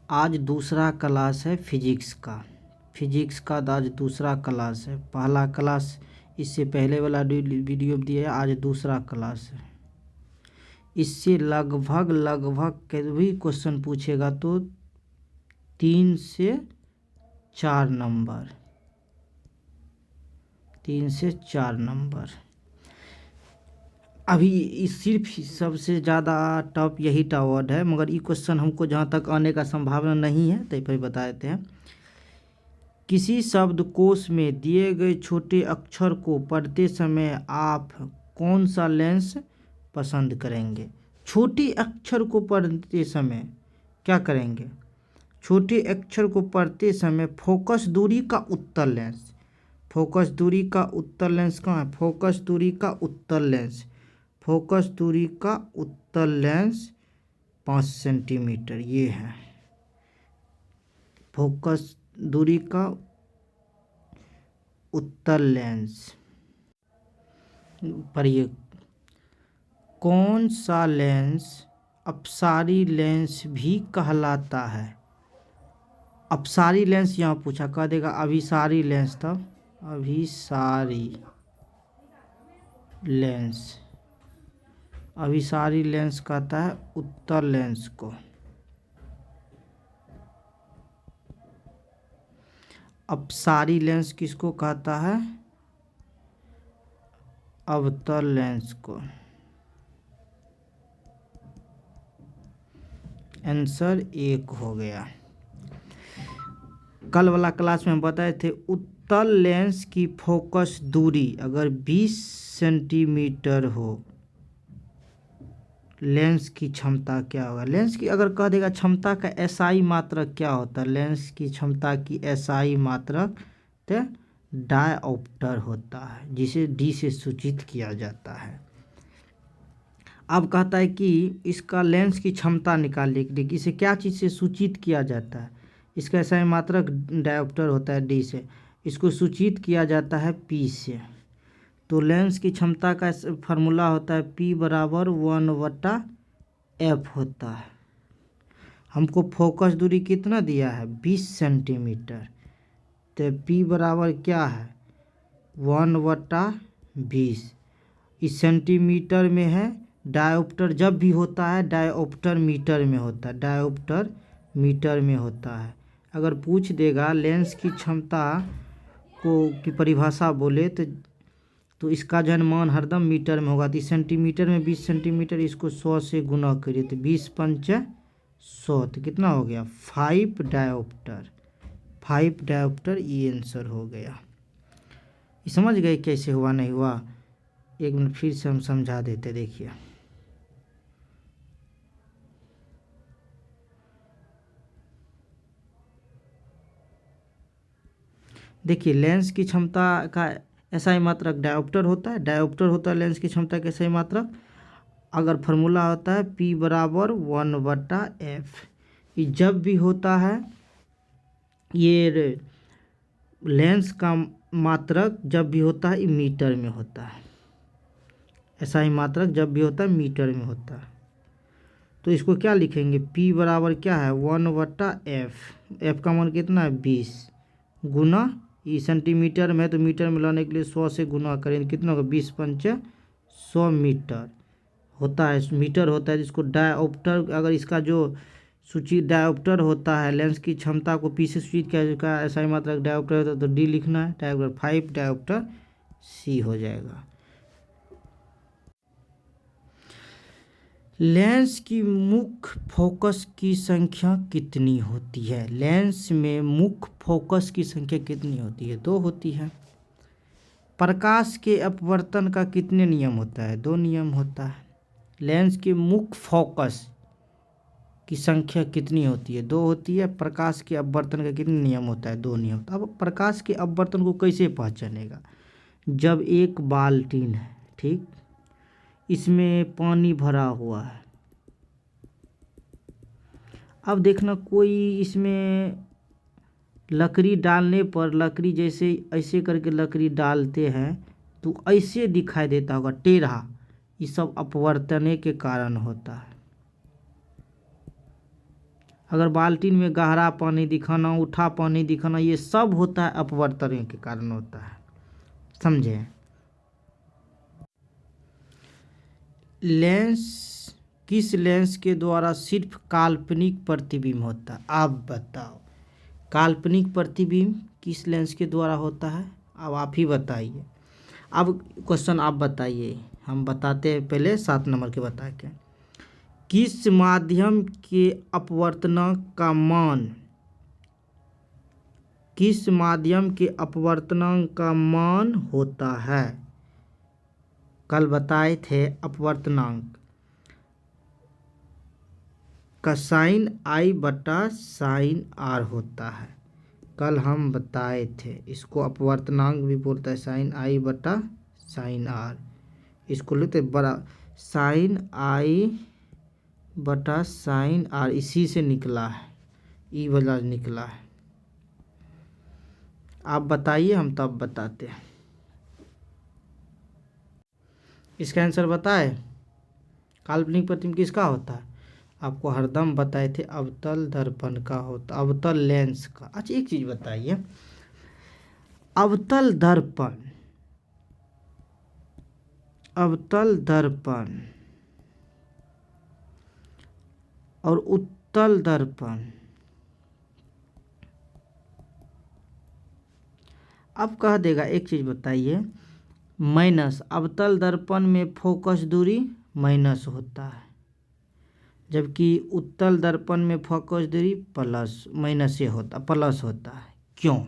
आज दूसरा क्लास है फिजिक्स का। फिजिक्स का आज दूसरा क्लास है। पहला क्लास इससे पहले वाला वीडियो दिया है, आज दूसरा क्लास है। इससे लगभग भी क्वेश्चन पूछेगा तो 3 से 4 नंबर, 3 से 4 नंबर। अभी सिर्फ सबसे ज़्यादा टफ यही टावर्ड है, मगर ये क्वेश्चन हमको जहाँ तक आने का संभावना नहीं है तो फिर बता देते हैं। किसी शब्दकोश में दिए गए छोटे अक्षर को पढ़ते समय आप कौन सा लेंस पसंद करेंगे? छोटे अक्षर को पढ़ते समय क्या करेंगे? छोटे अक्षर को पढ़ते समय फोकस दूरी का उत्तल लेंस। फोकस दूरी का उत्तल लेंस कहाँ है? फोकस दूरी का उत्तल लेंस। फोकस दूरी का उत्तल लेंस 5 सेंटीमीटर ये है। फोकस दूरी का उत्तल लेंस। पढ़िए, कौन सा लेंस अपसारी लेंस भी कहलाता है? अपसारी लेंस यहाँ पूछा, कह देगा अभिसारी लेंस, तब अभिसारी लेंस। अभिसारी लेंस कहता है उत्तल लेंस को। अपसारी लेंस किसको कहता है? अवतल लेंस को। आंसर 1 हो गया। कल वाला क्लास में हम बताए थे उत्तल लेंस की फोकस दूरी अगर 20 सेंटीमीटर हो, लेंस की क्षमता क्या होगा? लेंस की अगर कह देगा क्षमता का एसआई मात्रक क्या होता है? लेंस की क्षमता की एसआई मात्रक तो डायऑप्टर होता है, जिसे डी से सूचित किया जाता है। अब कहता है कि इसका लेंस की क्षमता निकालने के लिए इसे क्या चीज़ से सूचित किया जाता है? इसका एसआई मात्रक डायऑप्टर होता है डी से, इसको सूचित किया जाता है पी से। तो लेंस की क्षमता का फार्मूला होता है P बराबर 1/f होता है। हमको फोकस दूरी कितना दिया है? 20 सेंटीमीटर। तो P बराबर क्या है? 1/20। इस सेंटीमीटर में है। डायोप्टर जब भी होता है डायोप्टर मीटर में होता है, डायोप्टर मीटर में होता है। अगर पूछ देगा लेंस की क्षमता को की परिभाषा बोले तो इसका जन मान हरदम मीटर में होगा। तो सेंटीमीटर में 20 सेंटीमीटर, इसको 100 से गुना करिए तो 20 पंचे 100, तो कितना हो गया? 5 डायोप्टर। 5 डायोप्टर ये आंसर हो गया। ये समझ गए कैसे हुआ नहीं हुआ? एक मिनट फिर से हम समझा देते। देखिए, देखिए लेंस की क्षमता का एसआई मात्रक डायोप्टर होता है। डायोप्टर होता है लेंस की क्षमता का एसआई मात्रक। अगर फार्मूला होता है P बराबर 1/f। ये जब भी होता है, ये लेंस का मात्रक जब भी होता है ये मीटर में होता है। एसआई मात्रक जब भी होता है मीटर में होता है। तो इसको क्या लिखेंगे? P बराबर क्या है? 1/f। f का मान कितना है? 20 गुना ये सेंटीमीटर में है तो मीटर में लाने के लिए 100 से गुना करेंगे, कितना होगा? 20 पंचे 100 मीटर होता है। मीटर होता है जिसको डायोप्टर, अगर इसका जो सूची डायोप्टर होता है लेंस की क्षमता को पी से सूचित किया जाएगा, एसआई मात्रक डायोप्टर होता है तो डी लिखना है। डायोप्टर 5 डायोप्टर सी हो जाएगा। लेंस की मुख्य फोकस की संख्या कितनी होती है? लेंस में मुख्य फोकस की संख्या कितनी होती है? 2 होती है। प्रकाश के अपवर्तन का कितने नियम होता है? 2 नियम होता है। लेंस के मुख्य फोकस की संख्या कितनी होती है? 2 होती है। प्रकाश के अपवर्तन का कितने नियम होता है? 2 नियम। अब प्रकाश के अपवर्तन को कैसे पहचानेगा? जब एक बाल्टीन है, ठीक, इसमें पानी भरा हुआ है। अब देखना कोई इसमें लकड़ी डालने पर, लकड़ी जैसे ऐसे करके लकड़ी डालते हैं तो ऐसे दिखाई देता होगा टेढ़ा। ये सब अपवर्तने के कारण होता है। अगर बाल्टीन में गहरा पानी दिखाना, उठा पानी दिखाना, ये सब होता है अपवर्तन के कारण होता है। समझे? लेंस, किस लेंस के द्वारा सिर्फ काल्पनिक प्रतिबिंब होता है? आप बताओ, काल्पनिक प्रतिबिंब किस लेंस के द्वारा होता है? अब आप ही बताइए। अब क्वेश्चन आप बताइए, हम बताते हैं पहले 7 नंबर के बता के। किस माध्यम के अपवर्तनांक का मान, किस माध्यम के अपवर्तनांक का मान होता है? कल बताए थे अपवर्तनांक का साइन आई बटा साइन आर होता है। कल हम बताए थे, इसको अपवर्तनांक भी बोलता है, साइन आई बटा साइन आर। इसको लेते बड़ा साइन आई बटा साइन आर, इसी से निकला है, ई वाला निकला है। आप बताइए, हम तब बताते हैं। इसका आंसर बताए, काल्पनिक प्रतिबिंब किसका होता है? आपको हरदम बताए थे अवतल दर्पण का होता, अवतल लेंस का। अच्छा एक चीज बताइए, अवतल दर्पण, अवतल दर्पण और उत्तल दर्पण, अब कह देगा एक चीज बताइए, माइनस, अवतल दर्पण में फोकस दूरी माइनस होता है, जबकि उत्तल दर्पण में फोकस दूरी प्लस, माइनस से होता, प्लस होता है। क्यों?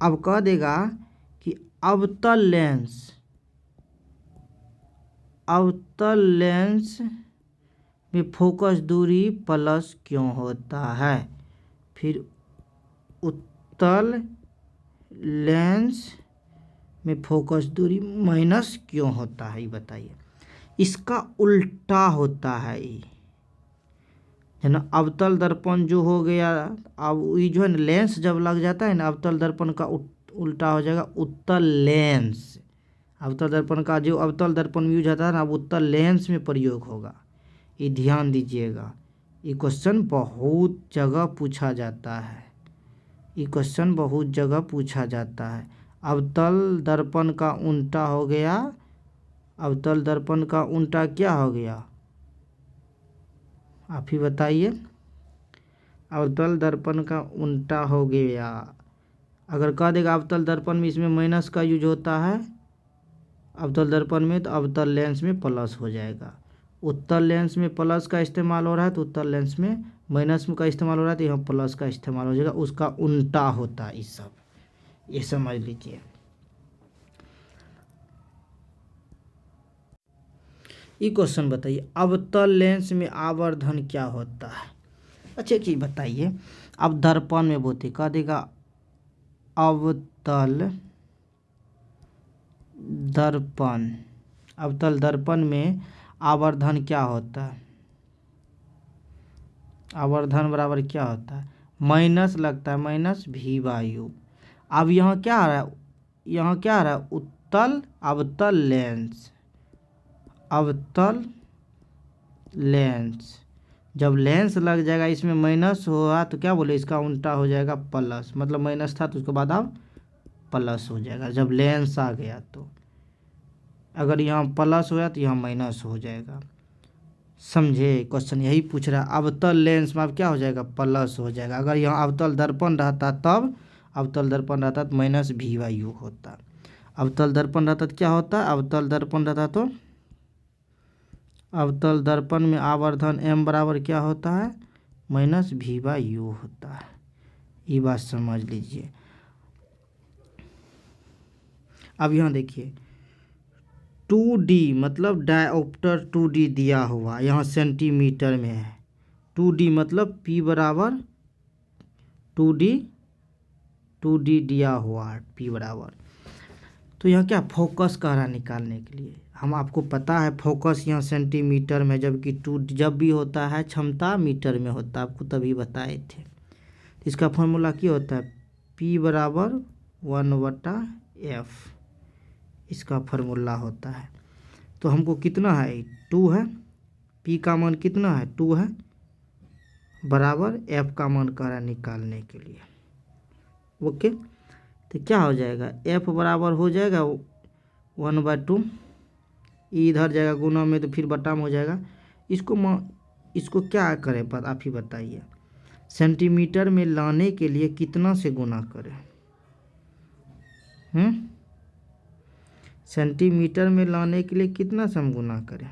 अब कह देगा कि अवतल लेंस, अवतल लेंस में फोकस दूरी प्लस क्यों होता है, फिर उत्तल लेंस में फोकस दूरी माइनस क्यों होता है, ये बताइए। इसका उल्टा होता है ये, है ना। अवतल दर्पण जो हो गया, अब ये जो है ना लेंस जब लग जाता है ना, अवतल दर्पण का उल्टा हो जाएगा उत्तल लेंस। अवतल दर्पण का जो अवतल दर्पण में यूज होता है ना, अब उत्तल लेंस में प्रयोग होगा। ये ध्यान दीजिएगा, ये क्वेश्चन बहुत जगह पूछा जाता है, ये क्वेश्चन बहुत जगह पूछा जाता है। अवतल दर्पण का उल्टा हो गया, अवतल दर्पण का उल्टा क्या हो गया, आप ही बताइए। अवतल दर्पण का उल्टा हो गया, अगर कह देगा अवतल दर्पण में इसमें माइनस का यूज होता है अवतल दर्पण में, तो अवतल लेंस में प्लस हो जाएगा। उत्तल लेंस में प्लस का इस्तेमाल हो रहा है, तो उत्तल लेंस में माइनस का इस्तेमाल हो रहा है, तो यहाँ प्लस का इस्तेमाल हो जाएगा, उसका उल्टा होता है। इस सब ये समझ लीजिए। ये क्वेश्चन बताइए, अवतल लेंस में आवर्धन क्या होता है? अच्छा चीज बताइए, अब दर्पण में बोलते कह देगा अवतल दर्पण, अवतल दर्पण में आवर्धन क्या होता है? आवर्धन बराबर क्या होता है? माइनस लगता है, माइनस भी वायु। अब यहाँ क्या आ रहा है, यहाँ क्या आ रहा है, उत्तल अवतल लेंस, अवतल लेंस। जब लेंस लग जाएगा इसमें माइनस होगा, तो क्या बोले, इसका उल्टा हो जाएगा प्लस, मतलब माइनस था तो उसके बाद अब प्लस हो जाएगा जब लेंस आ गया। तो अगर यहाँ प्लस हो गया तो यहाँ माइनस हो जाएगा। समझे? क्वेश्चन यही पूछ रहा है, अवतल लेंस में अब क्या हो जाएगा, प्लस हो जाएगा। अगर यहाँ अवतल दर्पण रहता तब, अवतल दर्पण रहता तो माइनस भी वायु होता। अवतल दर्पण रहता तो क्या होता, अवतल दर्पण रहता तो अवतल दर्पण में आवर्धन m बराबर क्या होता है, माइनस भी वायु होता है। ये बात समझ लीजिए। अब यहाँ देखिए 2D मतलब डायोप्टर 2D दिया हुआ, यहाँ सेंटीमीटर में है। 2D मतलब P बराबर 2D दिया हुआ है, P बराबर। तो यहाँ क्या फोकस कह रहा है निकालने के लिए, हम आपको पता है फोकस यहाँ सेंटीमीटर में, जबकि 2D जब भी होता है क्षमता मीटर में होता है, आपको तभी बताए थे। इसका फॉर्मूला क्या होता है, P बराबर 1/f, इसका फार्मूला होता है। तो हमको कितना है, 2 है, P का मान कितना है, 2 है, बराबर एफ का मान कह रहा है निकालने के लिए। ओके, तो क्या हो जाएगा, एफ बराबर हो जाएगा 1/2, इधर जाएगा गुना में तो फिर बटा में हो जाएगा। इसको क्या करें आप ही बताइए, सेंटीमीटर में लाने के लिए कितना से गुना करें? सेंटीमीटर में लाने के लिए कितना से हम गुना करें?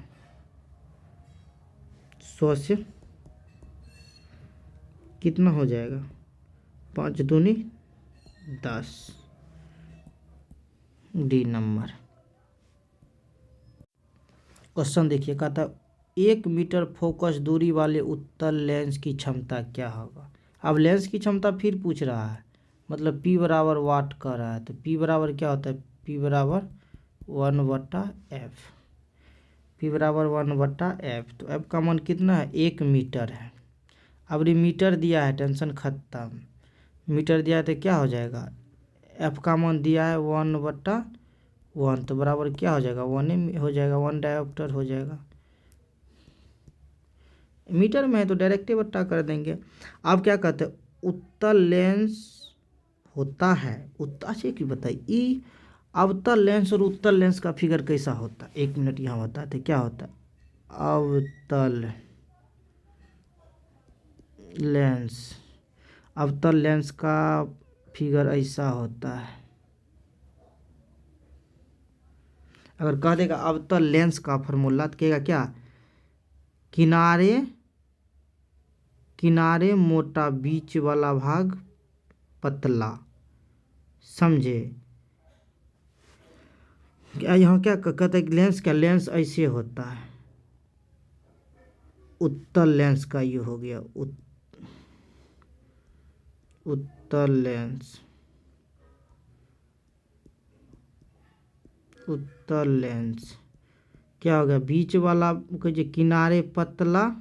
100 से। कितना हो जाएगा, 5 दूनी 10, डी नंबर। क्वेश्चन देखिए, कहता है 1 मीटर फोकस दूरी वाले उत्तल लेंस की क्षमता क्या होगा। अब लेंस की क्षमता फिर पूछ रहा है, मतलब P बराबर वाट कह रहा है, तो P बराबर क्या होता है, P बराबर 1/f, P बराबर 1/f। तो f का मान कितना है, 1 मीटर है। अब मीटर दिया है, टेंशन खत्म, मीटर दिया है तो क्या हो जाएगा, f का मान दिया है 1/1, तो बराबर क्या हो जाएगा, 1 हो जाएगा, 1 डायोप्टर हो जाएगा। मीटर में है तो डायरेक्ट बट्टा कर देंगे। आप क्या कहते हैं, उत्तल लेंस होता है, अच्छा की बताइए, अवतल लेंस और उत्तल लेंस का फिगर कैसा होता है, 1 मिनट यहाँ बताते क्या होता है। अवतल लेंस, अवतल लेंस का फिगर ऐसा होता है। अगर कह देगा अवतल लेंस का फॉर्मूला तो कहेगा क्या, किनारे मोटा, बीच वाला भाग पतला, समझे। यहाँ क्या कहते हैं, लेंस का लेंस ऐसे होता है, उत्तल लेंस का ये हो गया उत्तल लेंस, उत्तल लेंस क्या हो गया, बीच वाला के जो किनारे पतला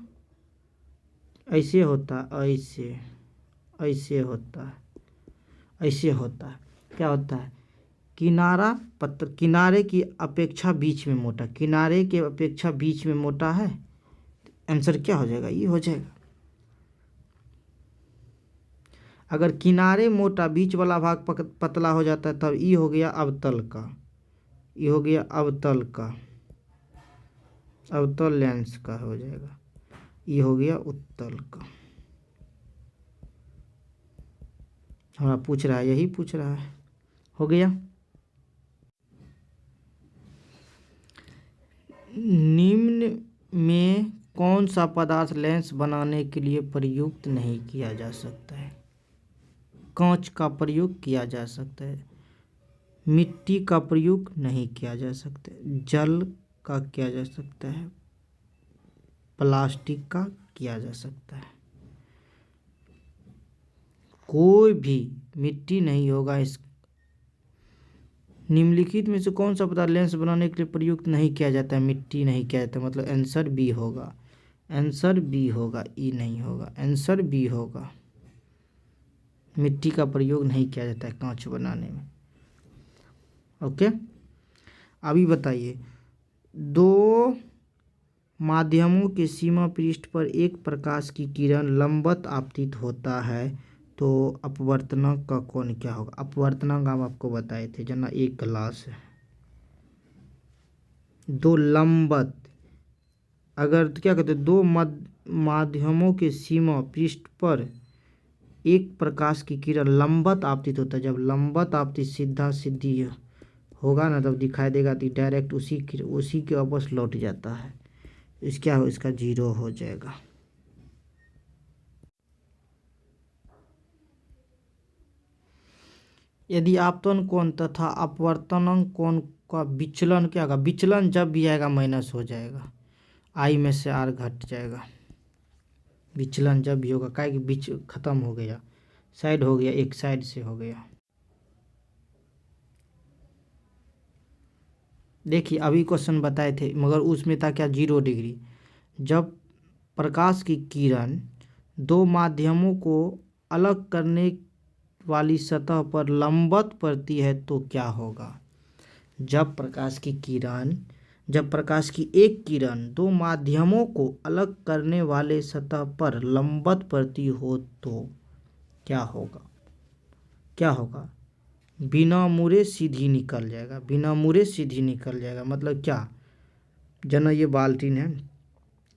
ऐसे होता है, ऐसे होता है, ऐसे होता है। क्या होता है, किनारे की अपेक्षा बीच में मोटा, किनारे के अपेक्षा बीच में मोटा है, आंसर क्या हो जाएगा, ये हो जाएगा। अगर किनारे मोटा, बीच वाला भाग पतला हो जाता है, तब ये हो गया अवतल का, ये हो गया अवतल का, अवतल लेंस का हो जाएगा, ये हो गया उत्तल का। हमारा पूछ रहा है, यही पूछ रहा है, हो गया। निम्न में कौन सा पदार्थ लेंस बनाने के लिए प्रयुक्त नहीं किया जा सकता है। कांच का प्रयोग किया जा सकता है, मिट्टी का प्रयोग नहीं किया जा सकता है, जल का किया जा सकता है, प्लास्टिक का किया जा सकता है। कोई भी मिट्टी नहीं होगा। इस निम्नलिखित में से कौन सा पदार्थ लेंस बनाने के लिए प्रयुक्त नहीं किया जाता है, मिट्टी नहीं किया जाता, मतलब आंसर बी होगा, आंसर बी होगा, ई नहीं होगा, आंसर बी होगा। मिट्टी का प्रयोग नहीं किया जाता है कांच बनाने में। ओके, अभी बताइए, दो माध्यमों के सीमा पृष्ठ पर एक प्रकाश की किरण लंबवत आपतित होता है तो अपवर्तनांक का कोण क्या होगा। अपवर्तनांक हम आपको बताए थे, जना एक ग्लास है, दो लंबवत, अगर तो क्या कहते हैं, दो माध्यमों के सीमा पृष्ठ पर एक प्रकाश की किरण लंबवत आपतित होता है। जब लंबवत आपतित सीधा सीधी होगा ना, तब दिखाई देगा कि डायरेक्ट उसी के वापस लौट जाता है, क्या हो, इसका 0 हो जाएगा। यदि आपतन कोण तथा अपवर्तनांक कोण का विचलन क्या होगा, विचलन जब भी आएगा माइनस हो जाएगा, आई में से आर घट जाएगा, विचलन जब भी होगा, क्या कि बीच खत्म हो गया, साइड हो गया, एक साइड से हो गया। देखिए अभी क्वेश्चन बताए थे, मगर उसमें था क्या, 0 डिग्री। जब प्रकाश की किरण दो माध्यमों को अलग करने वाली सतह पर लंबवत पड़ती है तो क्या होगा। जब प्रकाश की किरण जब प्रकाश की एक किरण दो माध्यमों को अलग करने वाले सतह पर लंबवत पड़ती हो तो क्या होगा? क्या होगा? बिना मुड़े सीधी निकल जाएगा। बिना मुड़े सीधी निकल जाएगा मतलब क्या? जना ये बाल्टीन है,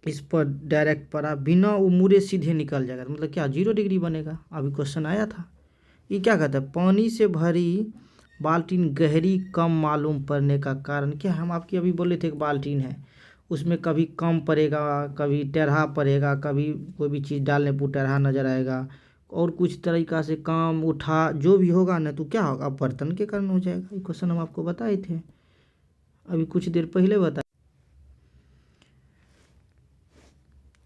इस पर डायरेक्ट पड़ा, बिना वो मुड़े सीधे निकल जाएगा मतलब क्या? 0 डिग्री बनेगा। अभी क्वेश्चन आया था। ये क्या कहता है? पानी से भरी बाल्टीन गहरी कम मालूम पड़ने का कारण क्या है? हम आपकी अभी बोले थे कि बाल्टीन है, उसमें कभी कम पड़ेगा, कभी टेढ़ा पड़ेगा, कभी कोई भी चीज़ डालने पर टेढ़ा नजर आएगा, और कुछ तरीका से काम उठा जो भी होगा ना तो क्या होगा? बर्तन के कारण हो जाएगा। ये क्वेश्चन हम आपको बताए थे अभी कुछ देर पहले बताए।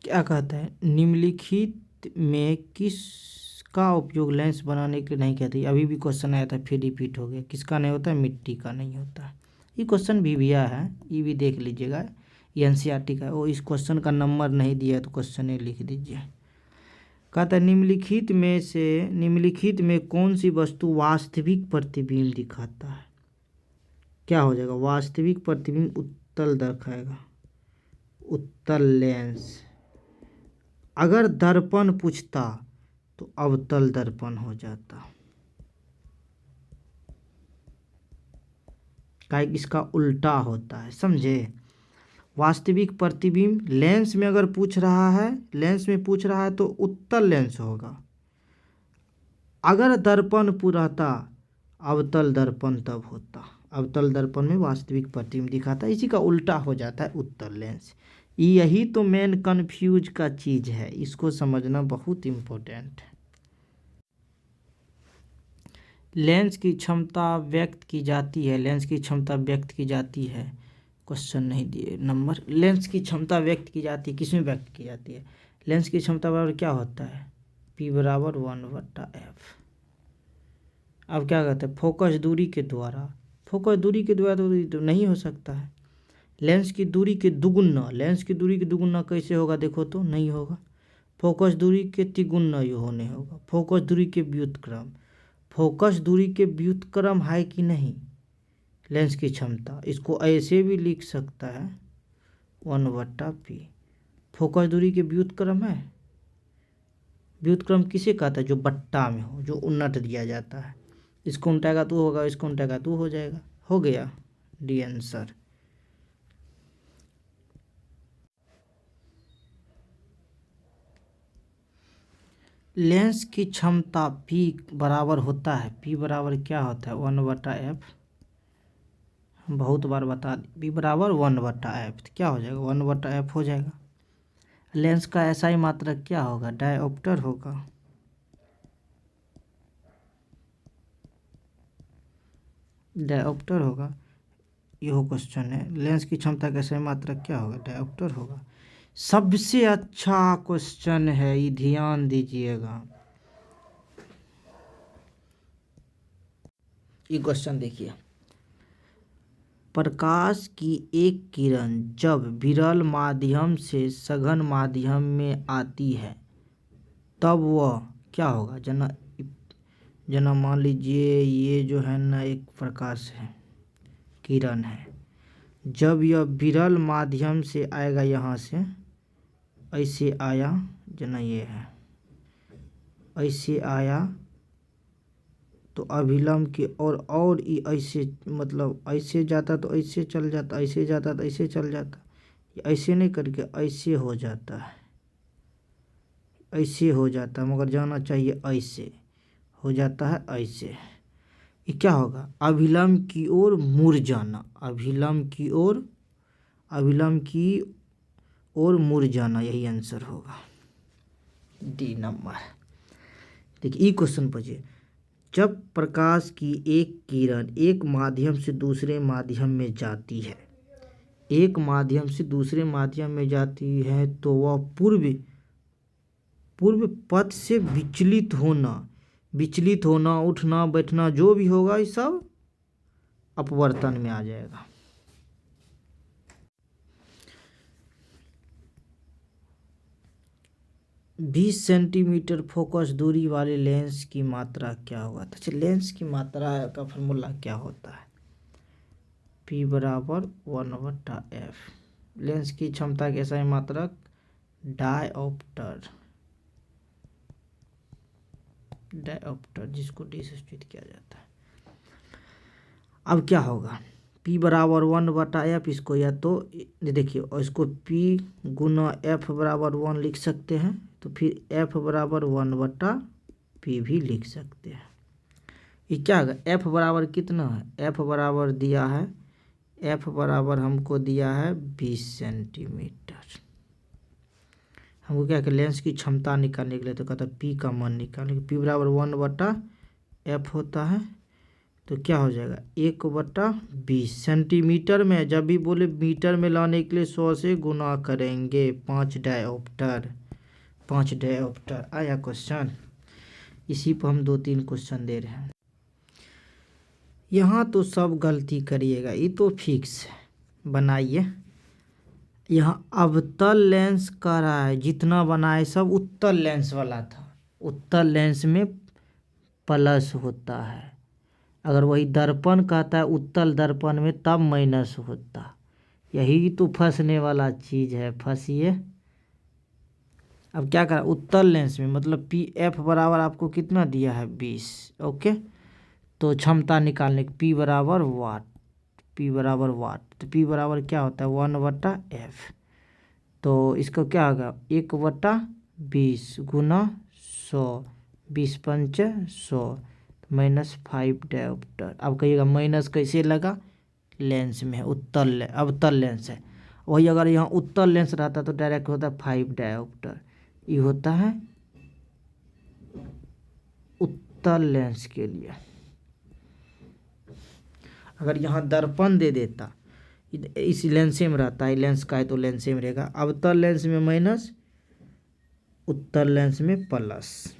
क्या कहता है? निम्नलिखित में किसका उपयोग लेंस बनाने के लिए नहीं कहते? अभी भी क्वेश्चन आया था फिर रिपीट हो गया। किसका नहीं होता है? मिट्टी का नहीं होता है। ये क्वेश्चन भी भैया है, ये भी देख लीजिएगा, ये एनसीईआरटी का है। वो इस क्वेश्चन का नंबर नहीं दिया है तो क्वेश्चन ही लिख दीजिए। कहता है निम्नलिखित में कौन सी वस्तु वास्तविक प्रतिबिंब दिखाता है? क्या हो जाएगा? वास्तविक प्रतिबिंब उत्तल दिखाएगा, उत्तल लेंस। अगर दर्पण पूछता तो अवतल दर्पण हो जाता। क्या इसका उल्टा होता है, समझे? वास्तविक प्रतिबिंब लेंस में अगर पूछ रहा है, लेंस में पूछ रहा है तो उत्तल लेंस होगा। अगर दर्पण रहता अवतल दर्पण तब होता। अवतल दर्पण में वास्तविक प्रतिबिंब दिखाता है, इसी का उल्टा हो जाता है उत्तल लेंस। यही तो मेन कंफ्यूज का चीज है, इसको समझना बहुत इम्पोर्टेंट है। लेंस की क्षमता व्यक्त की जाती है, लेंस की क्षमता व्यक्त की जाती है, क्वेश्चन नहीं दिए नंबर। लेंस की क्षमता व्यक्त की जाती है, किसमें व्यक्त की जाती है? लेंस की क्षमता बराबर क्या होता है? P बराबर 1/f। अब क्या कहते हैं? फोकस दूरी के द्वारा। फोकस दूरी के द्वारा तो नहीं हो सकता है। लेंस की दूरी के दुगुना, लेंस की दूरी के दुगुना कैसे होगा देखो तो? नहीं होगा। फोकस दूरी के तिगुना ये होने होगा। फोकस दूरी के व्युत्क्रम, फोकस दूरी के व्युत्क्रम है कि नहीं लेंस की क्षमता? इसको ऐसे भी लिख सकता है 1/p। फोकस दूरी के व्युत्क्रम है। व्युत्क्रम किसे कहता है? जो बट्टा में हो, जो उन्नत दिया जाता है। इसको उल्टाएगा तो होगा, इसको उल्टाएगा तो हो जाएगा। हो गया डी आंसर। लेंस की क्षमता P बराबर होता है, P बराबर क्या होता है? 1/f। बहुत बार बता दी, P बराबर 1/f। क्या हो जाएगा? 1/f हो जाएगा। लेंस का एसआई मात्रक क्या होगा? डायोप्टर होगा। डायोप्टर होगा। यह क्वेश्चन है, लेंस की क्षमता का एसआई मात्रक क्या होगा? डायोप्टर होगा। सबसे अच्छा क्वेश्चन है, ये ध्यान दीजिएगा। ये क्वेश्चन देखिए, प्रकाश की एक किरण जब विरल माध्यम से सघन माध्यम में आती है तब वह क्या होगा? जना मान लीजिए ये जो है ना एक प्रकाश है, किरण है, जब यह विरल माध्यम से आएगा, यहाँ से ऐसे आया, जना ये है ऐसे आया तो अभिलंब की और ऐसे, मतलब ऐसे जाता तो ऐसे चल जाता, ऐसे जाता तो ऐसे चल जाता, ऐसे नहीं करके ऐसे हो जाता है, ऐसे हो जाता है, मगर जाना चाहिए ऐसे हो जाता है, ऐसे। ये क्या होगा? अभिलंब की ओर मुड़ जाना, अभिलंब की ओर, अभिलंब की ओर मुड़ जाना, यही आंसर होगा डी नंबर। देखिए ये क्वेश्चन पूछिए, जब प्रकाश की एक किरण एक माध्यम से दूसरे माध्यम में जाती है, एक माध्यम से दूसरे माध्यम में जाती है तो वह पूर्व पथ से विचलित होना, उठना बैठना जो भी होगा ये सब अपवर्तन में आ जाएगा। बीस सेंटीमीटर फोकस दूरी वाले लेंस की मात्रा क्या होगा? अच्छा, लेंस की मात्रा का फॉर्मूला क्या होता है? P बराबर 1/f। लेंस की क्षमता के सही मात्रक डायऑप्टर, जिसको डी से सूचित किया जाता है। अब क्या होगा, P बराबर 1/f, इसको या तो देखिए, और इसको P गुना f बराबर 1 लिख सकते हैं, तो फिर f बराबर 1/p भी लिख सकते हैं। ये क्या होगा, f बराबर कितना है, f बराबर दिया है, f बराबर हमको दिया है 20 सेंटीमीटर। हमको क्या है, लेंस की क्षमता निकालने के लिए तो कहता है P का मान निकालने, P बराबर 1/f होता है, तो क्या हो जाएगा 1/20 सेंटीमीटर में। जब भी बोले मीटर में लाने के लिए 100 से गुना करेंगे। 5 डायऑप्टर आया क्वेश्चन। इसी पर हम 2-3 क्वेश्चन दे रहे हैं। यहाँ तो सब गलती करिएगा, ये तो फिक्स है, बनाइए। यहाँ अवतल लेंस का रहा है, जितना बनाए सब उत्तल लेंस वाला था। उत्तल लेंस में प्लस होता है, अगर वही दर्पण कहता है उत्तल दर्पण में, तब माइनस होता। यही तो फंसने वाला चीज़ है, फंसिए। अब क्या करा, उत्तल लेंस में मतलब पी एफ बराबर आपको कितना दिया है 20। ओके, तो क्षमता निकालने की P बराबर वाट, तो P बराबर क्या होता है 1/f। तो इसका क्या होगा 1/20 गुना 100, 20×5 100, -5 डायऑप्टर। अब कहिएगा माइनस कैसे लगा, लेंस में है, अवतल लेंस है। वही अगर यहाँ उत्तल लेंस रहता तो डायरेक्ट होता 5 डायऑप्टर। ये होता है उत्तल लेंस के लिए। अगर यहाँ दर्पण दे देता, इस लेंस में रहता है, लेंस का है तो लेंस में रहेगा, अवतल लेंस में माइनस, उत्तल लेंस में प्लस।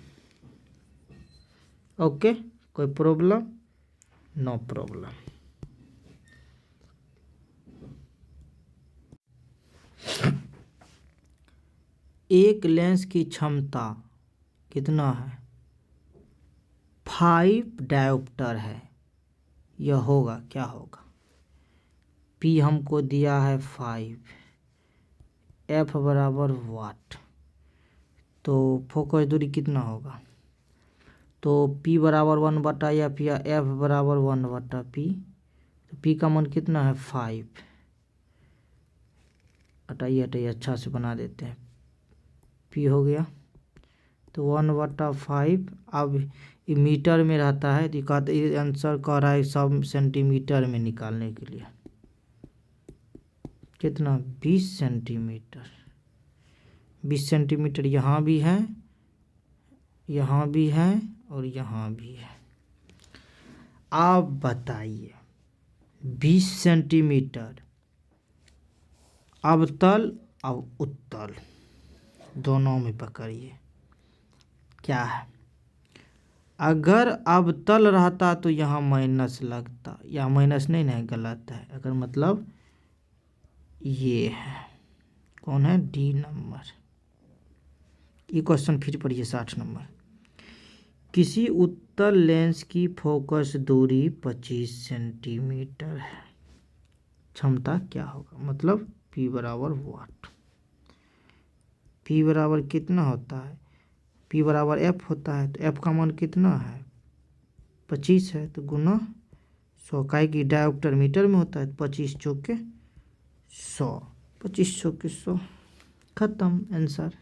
ओके, कोई प्रॉब्लम? No problem. एक लेंस की क्षमता कितना है 5 डायोप्टर है। यह होगा, क्या होगा, P हमको दिया है 5, F बराबर वाट, तो फोकस दूरी कितना होगा, तो P बराबर 1/f या F बराबर 1/p, तो P का मान कितना है 5। हटाइए अच्छा से बना देते हैं, P हो गया तो 1/5। अब ये मीटर में रहता है, तो ये आंसर कह रहा है सब सेंटीमीटर में निकालने के लिए। कितना 20 सेंटीमीटर। 20 सेंटीमीटर यहाँ भी है, यहाँ भी है और यहाँ भी है। आप बताइए 20 सेंटीमीटर अवतल और उत्तल दोनों में पकड़िए क्या है। अगर अवतल रहता तो यहाँ माइनस लगता, यहाँ माइनस नहीं ना, गलत है। अगर मतलब ये है, कौन है, डी नंबर। ये क्वेश्चन फिर पढ़िए 60 नंबर। किसी उत्तल लेंस की फोकस दूरी 25 सेंटीमीटर है, क्षमता क्या होगा, मतलब P बराबर वाट। P बराबर कितना होता है, P बराबर F होता है, तो F का मान कितना है 25 है, तो गुना 100, का की डायोप्टर मीटर में होता है, 25 चौके 100, 25 चौके 100, खत्म आंसर।